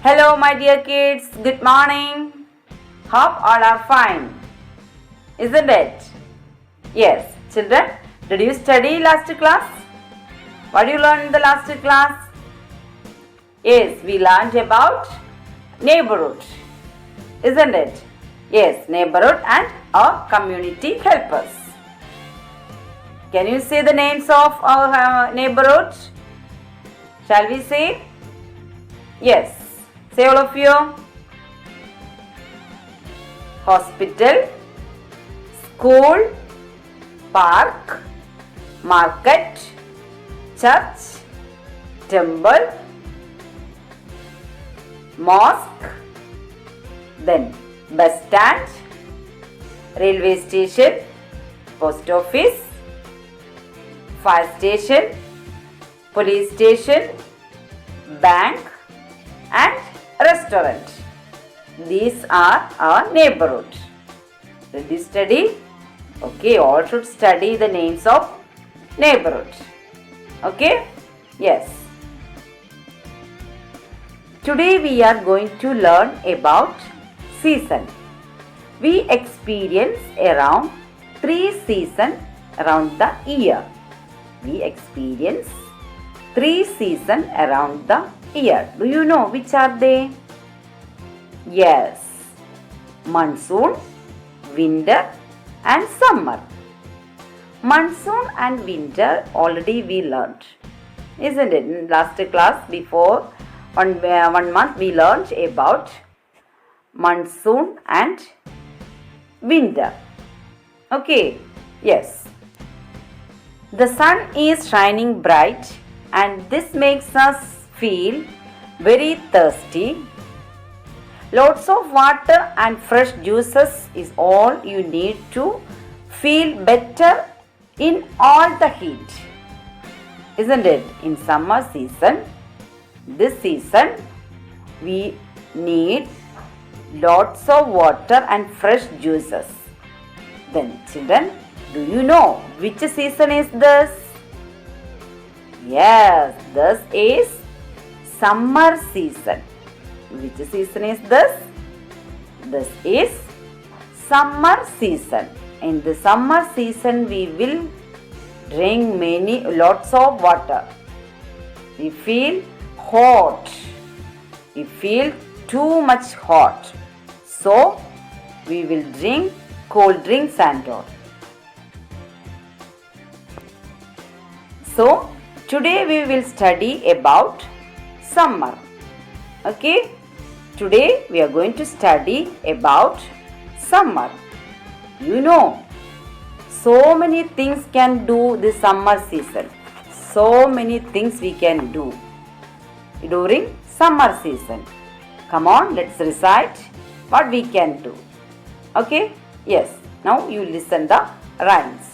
Hello, my dear kids. Good morning. Hope all are fine, isn't it? Yes, children. Did you study last class? What did you learn in the last class? Yes, we learned about neighborhood, isn't it? Yes, neighborhood and our community helpers. Can you say the names of our neighborhood? Shall we say? Yes. Say all of you. Hospital, school, park, market, church, temple, mosque, then bus stand, railway station, post office, fire station, police station, bank and restaurant. These are our neighborhood. Did you study? Okay, all should study the names of neighborhood. Okay? Yes. Today we are going to learn about season. We experience around 3 seasons around the year. We experience 3 seasons around the year. Do you know which are they? Yes. Monsoon, winter and summer. Monsoon and winter already we learned, isn't it? In last class before one month we learned about monsoon and winter. Okay. Yes. The sun is shining bright and this makes us feel very thirsty. Lots of water and fresh juices is all you need to feel better in all the heat, isn't it? In summer season, this season, we need lots of water and fresh juices. Then children, do you know which season is this? Yes, this is summer season. Which season is this? This is summer season. In the summer season, we will drink lots of water. We feel hot. We feel too much hot. So, we will drink cold drinks and all. So, today we will study about summer. Okay? Today we are going to study about summer. You know, so many things can do this summer season. So many things we can do during summer season. Come on, let's recite what we can do. Okay? Yes. Now you listen the rhymes.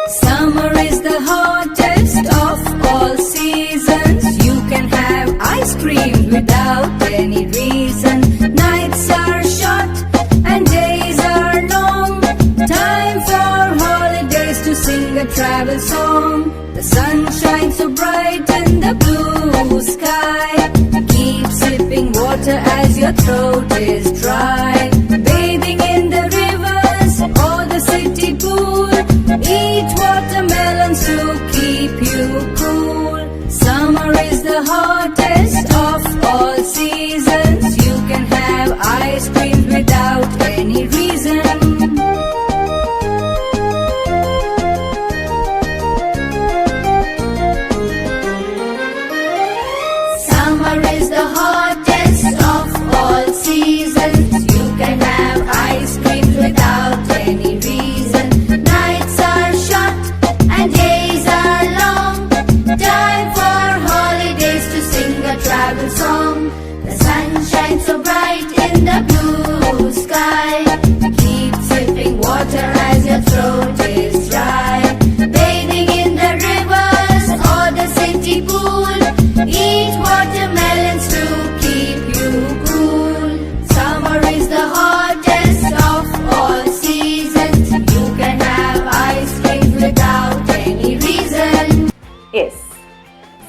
Summer is the hottest of all seasons. You can have ice cream without any reason. Nights are short and days are long. Time for holidays to sing a travel song. The sun shines so bright in the blue sky. Keep sipping water as your throat is dry. Bathing in the rivers or the city pool. Eat watermelons to keep you cool. Summer is the hottest of all seasons. You can have ice cream without any reason. Summer is the hottest of all seasons. You can Yes.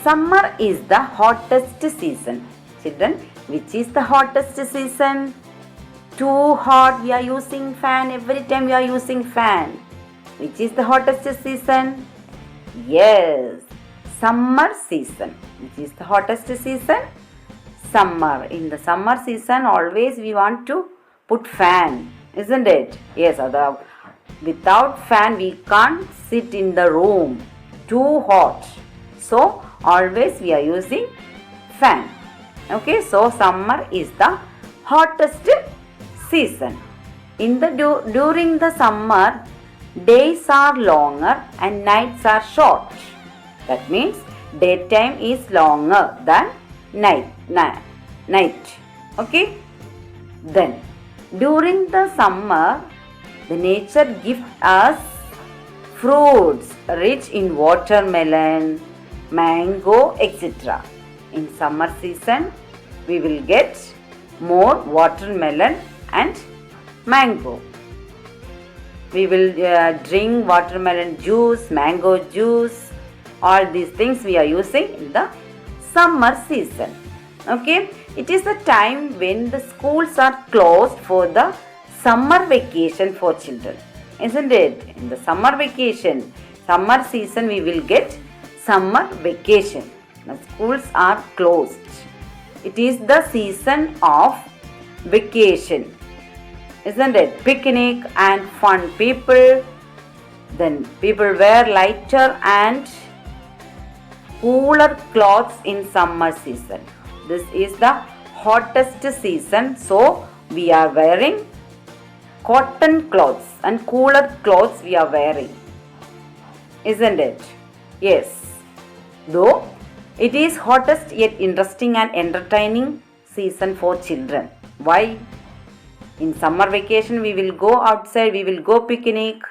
Summer is the hottest season. Children, which is the hottest season? Too hot, we are using fan. Every time we are using fan. Which is the hottest season? Yes, summer season. Which is the hottest season? Summer. In the summer season, always we want to put fan, isn't it? Yes, without fan we can't sit in the room. Too hot. So, always we are using fan. Okay, so summer is the hottest season. During the summer, days are longer and nights are short. That means daytime is longer than night. Okay. Then during the summer, the nature gives us fruits rich in watermelon, mango, etc. In summer season, we will get more watermelon and mango. We will drink watermelon juice, mango juice. All these things we are using in the summer season. Okay, it is the time when the schools are closed for the summer vacation for children, isn't it? In the summer vacation, summer season, we will get summer vacation. The schools are closed. It is the season of vacation, isn't it? Picnic and fun people. Then people wear lighter and cooler clothes in summer season. This is the hottest season, so we are wearing cotton clothes and cooler clothes we are wearing, isn't it? Yes. Though it is hottest yet interesting and entertaining season for children. Why? In summer vacation we will go outside, we will go picnic.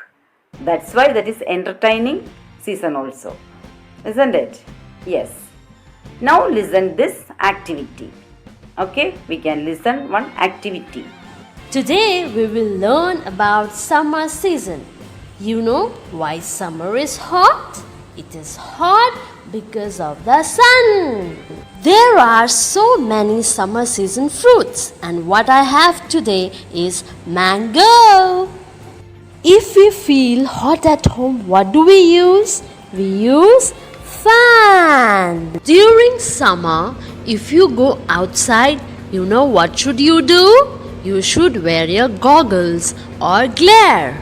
That's why that is entertaining season also, isn't it? Yes. Now listen this activity. Okay, we can listen one activity. Today we will learn about summer season. You know why summer is hot? It is hot because of the sun. There are so many summer season fruits, and what I have today is mango. If we feel hot at home, what do we use? We use fan. During summer, if you go outside, you know what should you do? You should wear your goggles or glare,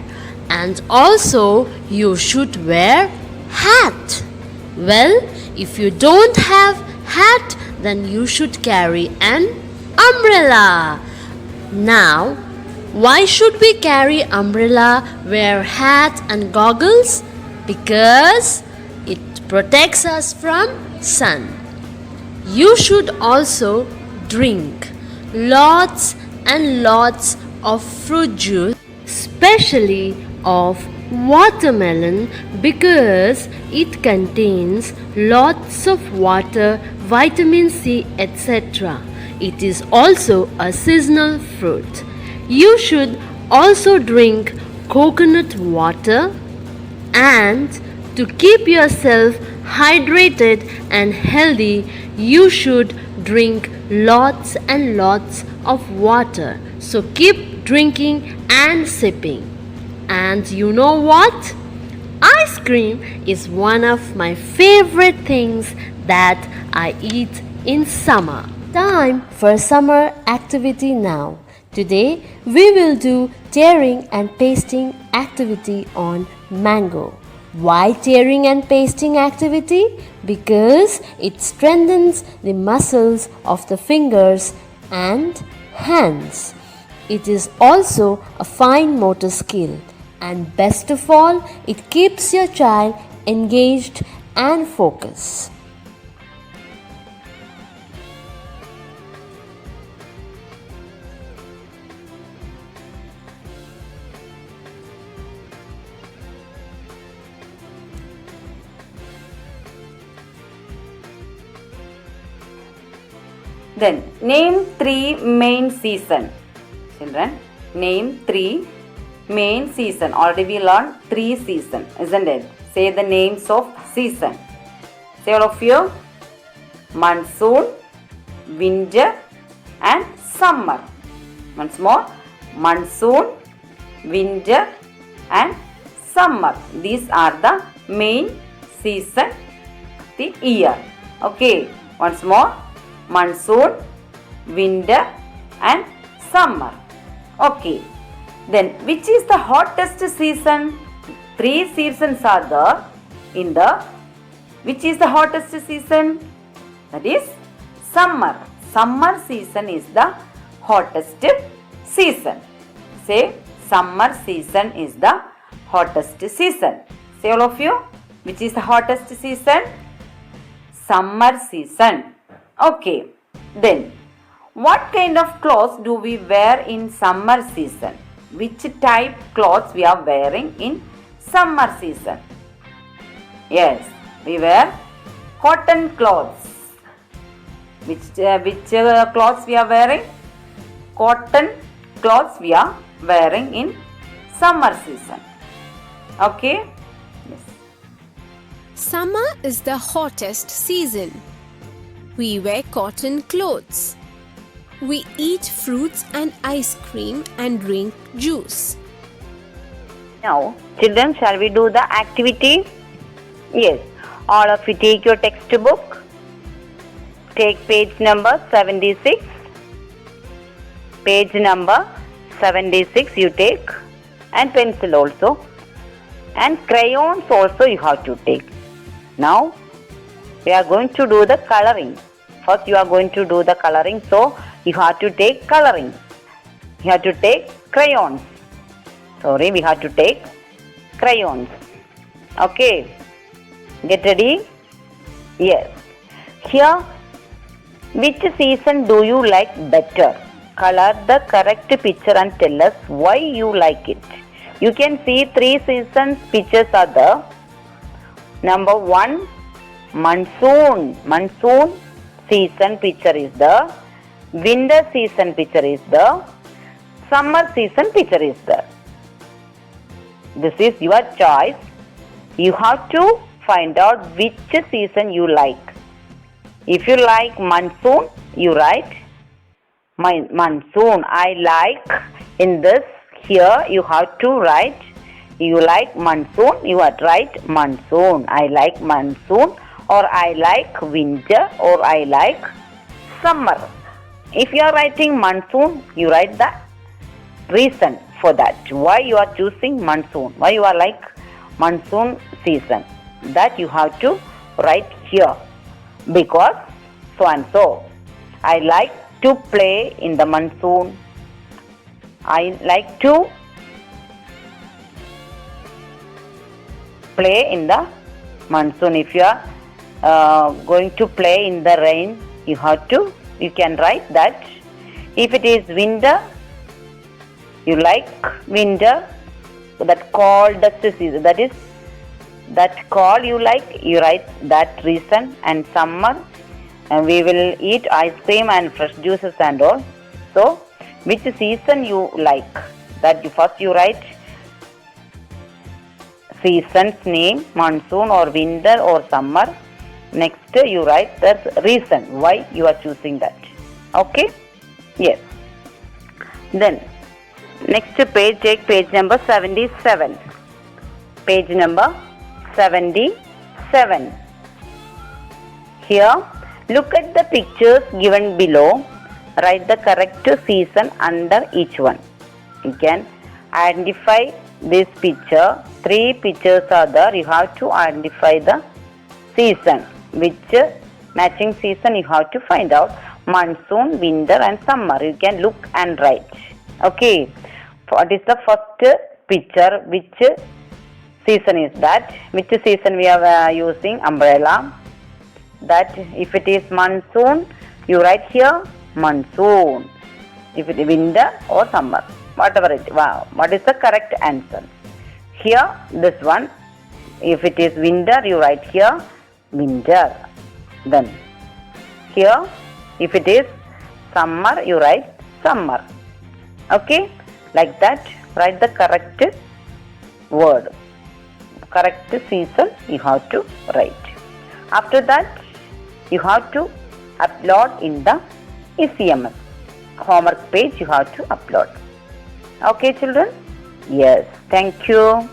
and also you should wear hat. Well, if you don't have hat, then you should carry an umbrella. Now, why should we carry umbrella, wear hat and goggles? Because it protects us from sun. You should also drink lots and lots of fruit juice, especially of watermelon, because it contains lots of water, vitamin C, etc. It is also a seasonal fruit. You should also drink coconut water, and to keep yourself hydrated and healthy, you should drink lots and lots of water. So keep drinking and sipping. And you know what? Ice cream is one of my favorite things that I eat in summer. Time for summer activity now. Today we will do tearing and pasting activity on mango. Why tearing and pasting activity? Because it strengthens the muscles of the fingers and hands. It is also a fine motor skill, and best of all, it keeps your child engaged and focused. Then name 3 main season. Children, name 3 main season. Already we learned 3 season, isn't it? Say the names of season. Say all of you. Monsoon, winter and summer. Once more. Monsoon, winter and summer. These are the main season of the year. Okay. Once more. Monsoon, winter and summer. Okay. Then which is the hottest season? 3 seasons are there in the. Which is the hottest season? That is summer. Summer season is the hottest season. Say summer season is the hottest season. Say all of you. Which is the hottest season? Summer season. Okay. Then what kind of clothes do we wear in summer season? Which type clothes we are wearing in summer season? Yes, we wear cotton clothes. Which clothes we are wearing? Cotton clothes we are wearing in summer season. Okay? Yes. Summer is the hottest season. We wear cotton clothes. We eat fruits and ice cream and drink juice. Now, children, shall we do the activity? Yes. All of you take your textbook. Take page number 76. Page number 76 you take. And pencil also. And crayons also you have to take. Now, we are going to do the coloring. First you are going to do the coloring. So, you have to take coloring. You have to take crayons. Sorry, we have to take crayons. Okay. Get ready? Yes. Here, which season do you like better? Color the correct picture and tell us why you like it. You can see 3 seasons pictures are there. Number 1, monsoon. Monsoon season picture is there. Winter season picture is there. Summer season picture is there. This is your choice. You have to find out which season you like. If you like monsoon, you write monsoon. I like in this here you have to write. You like monsoon, you have to write monsoon. I like monsoon, or I like winter, or I like summer. If you are writing monsoon, you write the reason for that. Why you are choosing monsoon? Why you are like monsoon season? That you have to write here. Because so and so. I like to play in the monsoon. I like to play in the monsoon. If you are going to play in the rain, you can write that. If it is winter, you like winter, that coldest season, that is that cold you like, you write that reason. And summer, we will eat ice cream and fresh juices and all. So which season you like, that you write season's name, monsoon or winter or summer. Next you write the reason why you are choosing that. Okay? Yes. Then next page, take page number 77. Page number 77. Here, look at the pictures given below. Write the correct season under each one. You can identify this picture. 3 pictures are there. You have to identify the season. Which matching season you have to find out. Monsoon, winter and summer. You can look and write. Okay. What is the first picture? Which season is that? Which season we are using umbrella? That if it is monsoon, you write here monsoon. If it is winter or summer, whatever it is. Wow. What is the correct answer? Here, this one. If it is winter, you write here winter. Then here, if it is summer, you write summer. Okay, like that. Write the correct word, correct season you have to write. After that, you have to upload in the ECMS. Homework page you have to upload. Okay, children? Yes. Thank you.